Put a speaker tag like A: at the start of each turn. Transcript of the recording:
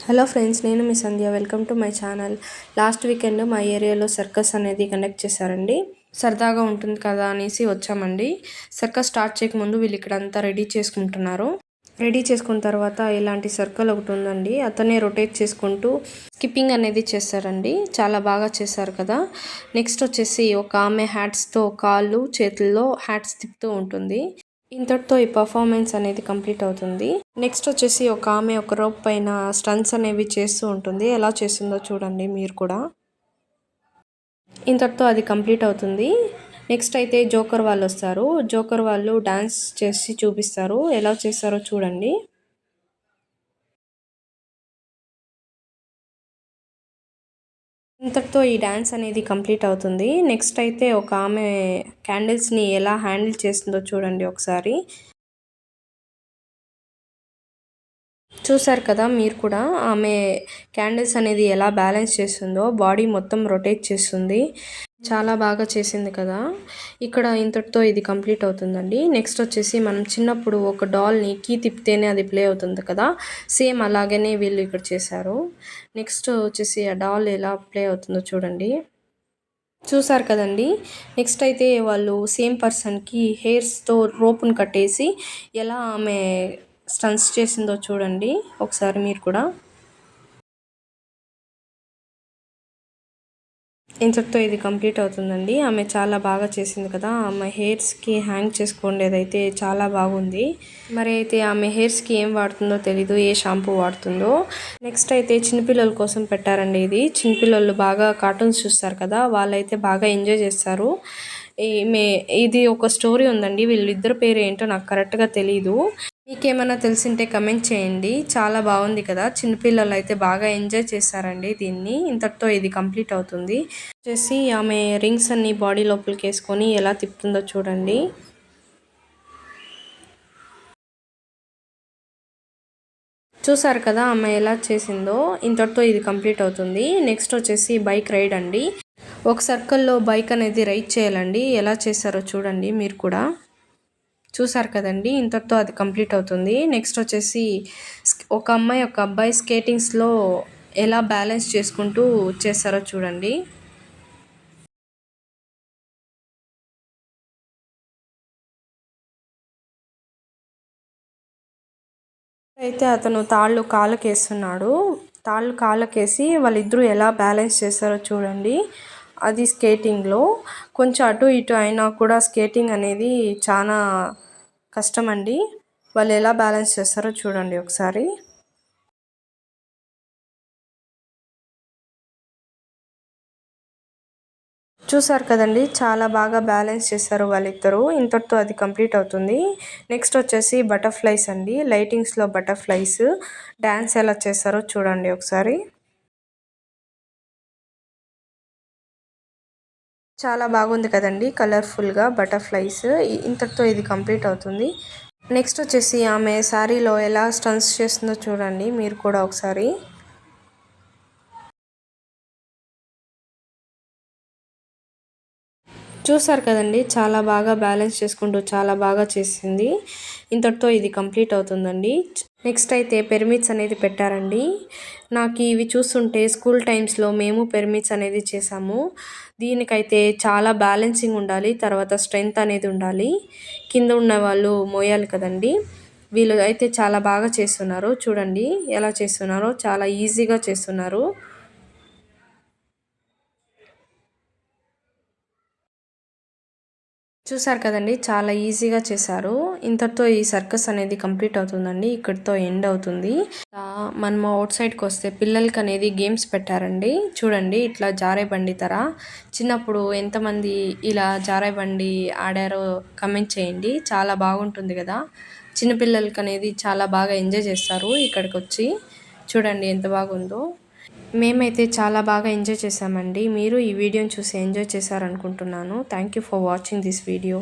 A: Hello friends, నేను మీ Sandhya. Welcome to my channel. Last weekend మా ఏరియాలో సర్కస్ అనేది కండక్ట్ చేశారండి. సరదాగా ఉంటుంది కదా అనేసి వచ్చామండి. సర్కస్ స్టార్ట్ చేయకముందు వీళ్ళు ఇక్కడ అంతా రెడీ చేసుకుంటున్నారు. రెడీ చేసుకున్న తర్వాత ఇలాంటి సర్కిల్ ఒకటి ఉందండి, అతనే రొటేట్ చేసుకుంటూ స్కిప్పింగ్ అనేది చేశారండి. చాలా బాగా చేశారు కదా. నెక్స్ట్ వచ్చేసి ఒక ఆమె హ్యాట్స్తో కాళ్ళు చేతుల్లో హ్యాట్స్ తిప్పుతూ ఉంటుంది. ఇంతటితో ఈ పర్ఫార్మెన్స్ అనేది కంప్లీట్ అవుతుంది. నెక్స్ట్ వచ్చేసి ఒక ఆమె ఒక రోప్ పైన స్టంట్స్ అనేవి చేస్తూ ఉంటుంది. ఎలా చేస్తుందో చూడండి మీరు కూడా. ఇంతటితో అది కంప్లీట్ అవుతుంది. నెక్స్ట్ అయితే జోకర్ వాళ్ళు వస్తారు. జోకర్ వాళ్ళు డాన్స్ చేసి చూపిస్తారు. ఎలా చేస్తారో చూడండి. ఇంతటితో ఈ డ్యాన్స్ అనేది కంప్లీట్ అవుతుంది. నెక్స్ట్ అయితే ఒక ఆమె క్యాండిల్స్ని ఎలా హ్యాండిల్ చేస్తుందో చూడండి ఒకసారి. చూసారు కదా మీరు కూడా, ఆమె క్యాండిల్స్ అనేది ఎలా బ్యాలెన్స్ చేస్తుందో, బాడీ మొత్తం రొటేట్ చేస్తుంది. చాలా బాగా చేసింది కదా. ఇక్కడ ఇంతటితో ఇది కంప్లీట్ అవుతుందండి. నెక్స్ట్ వచ్చేసి మనం చిన్నప్పుడు ఒక డాల్ని కీ తిప్పితేనే అది ప్లే అవుతుంది కదా, సేమ్ అలాగనే వీళ్ళు ఇక్కడ చేశారు. నెక్స్ట్ వచ్చేసి ఆ డాల్ ఎలా ప్లే అవుతుందో చూడండి. చూసారు కదండి. నెక్స్ట్ అయితే వాళ్ళు సేమ్ పర్సన్కి హెయిర్స్తో రోప్ను కట్టేసి ఎలా ఆమె స్టన్స్ చేసిందో చూడండి ఒకసారి మీరు కూడా. ఇంతటితో ఇది కంప్లీట్ అవుతుందండి. ఆమె చాలా బాగా చేసింది కదా. ఆమె హెయిర్స్కి హ్యాంగ్ చేసుకోండేదైతే చాలా బాగుంది. మరి అయితే ఆమె హెయిర్స్కి ఏం వాడుతుందో తెలీదు, ఏ షాంపూ వాడుతుందో. నెక్స్ట్ అయితే చిన్నపిల్లల కోసం పెట్టారండి ఇది. చిన్నపిల్లలు బాగా కార్టూన్స్ చూస్తారు కదా, వాళ్ళైతే బాగా ఎంజాయ్ చేస్తారు. ఇది ఒక స్టోరీ ఉందండి. వీళ్ళిద్దరు పేరు ఏంటో నాకు కరెక్ట్గా తెలీదు. మీకేమైనా తెలిసింటే కమెంట్ చేయండి. చాలా బాగుంది కదా. చిన్నపిల్లలు అయితే బాగా ఎంజాయ్ చేశారండి దీన్ని. ఇంతటితో ఇది కంప్లీట్ అవుతుంది. వచ్చేసి ఆమె రింగ్స్ అన్ని బాడీ లోపలికి వేసుకొని ఎలా తిప్పుతుందో చూడండి. చూసారు కదా ఆమె ఎలా చేసిందో. ఇంతటితో ఇది కంప్లీట్ అవుతుంది. నెక్స్ట్ వచ్చేసి బైక్ రైడ్ అండి. ఒక సర్కిల్లో బైక్ అనేది రైడ్ చేయాలండి. ఎలా చేశారో చూడండి మీరు కూడా. చూసారు కదండి. ఇంతటితో అది కంప్లీట్ అవుతుంది. నెక్స్ట్ వచ్చేసి ఒక అమ్మాయి ఒక అబ్బాయి స్కేటింగ్స్లో ఎలా బ్యాలెన్స్ చేసుకుంటూ చేస్తారో చూడండి. అయితే అతను తాళ్ళు కాళ్ళకేస్తున్నాడు. తాళ్ళు కాళ్ళకేసి వాళ్ళిద్దరూ ఎలా బ్యాలెన్స్ చేస్తారో చూడండి. అది స్కేటింగ్లో కొంచెం అటు ఇటు అయినా కూడా స్కేటింగ్ అనేది చాలా కష్టం అండి. వాళ్ళు ఎలా బ్యాలెన్స్ చేస్తారో చూడండి ఒకసారి. చూసారు కదండి, చాలా బాగా బ్యాలెన్స్ చేశారు వాళ్ళిద్దరూ. ఇంతటితో అది కంప్లీట్ అవుతుంది. నెక్స్ట్ వచ్చేసి బటర్ఫ్లైస్ అండి. లైటింగ్స్లో బటర్ఫ్లైస్ డ్యాన్స్ ఎలా చేస్తారో చూడండి ఒకసారి. చాలా బాగుంది కదండి, కలర్ఫుల్గా బటర్ఫ్లైస్. ఇంతటితో ఇది కంప్లీట్ అవుతుంది. నెక్స్ట్ వచ్చేసి ఆమె శారీలో ఎలా స్టన్స్ చేస్తుందో చూడండి మీరు కూడా ఒకసారి. చూసారు కదండి, చాలా బాగా బ్యాలెన్స్ చేసుకుంటూ చాలా బాగా చేసింది. ఇంతటితో ఇది కంప్లీట్ అవుతుందండి. నెక్స్ట్ అయితే పిరమిడ్స్ అనేది పెట్టారండి. నాకు ఇవి చూస్తుంటే స్కూల్ టైమ్స్లో మేము పిరమిడ్స్ అనేది చేసాము. దీనికైతే చాలా బ్యాలెన్సింగ్ ఉండాలి, తర్వాత స్ట్రెంగ్త్ అనేది ఉండాలి. కింద ఉన్న వాళ్ళు మోయాలి కదండి. వీళ్ళు అయితే చాలా బాగా చేస్తున్నారు. చూడండి ఎలా చేస్తున్నారో, చాలా ఈజీగా చేస్తున్నారు. చూసారు కదండి, చాలా ఈజీగా చేశారు. ఇంతటితో ఈ సర్కస్ అనేది కంప్లీట్ అవుతుందండి. ఇక్కడితో ఎండ్ అవుతుంది. మనం అవుట్ సైడ్కి వస్తే పిల్లలకి అనేది గేమ్స్ పెట్టారండి. చూడండి ఇట్లా జారే బండి తర. చిన్నప్పుడు ఎంతమంది ఇలా జారే బండి ఆడారో కమెంట్ చేయండి. చాలా బాగుంటుంది కదా. చిన్నపిల్లలకి అనేది చాలా బాగా ఎంజాయ్ చేస్తారు ఇక్కడికి వచ్చి. చూడండి ఎంత బాగుందో. మేమైతే చాలా బాగా ఎంజాయ్ చేసామండి. మీరు ఈ వీడియోని చూసి ఎంజాయ్ చేశారనుకుంటున్నాను. Thank you for watching this video.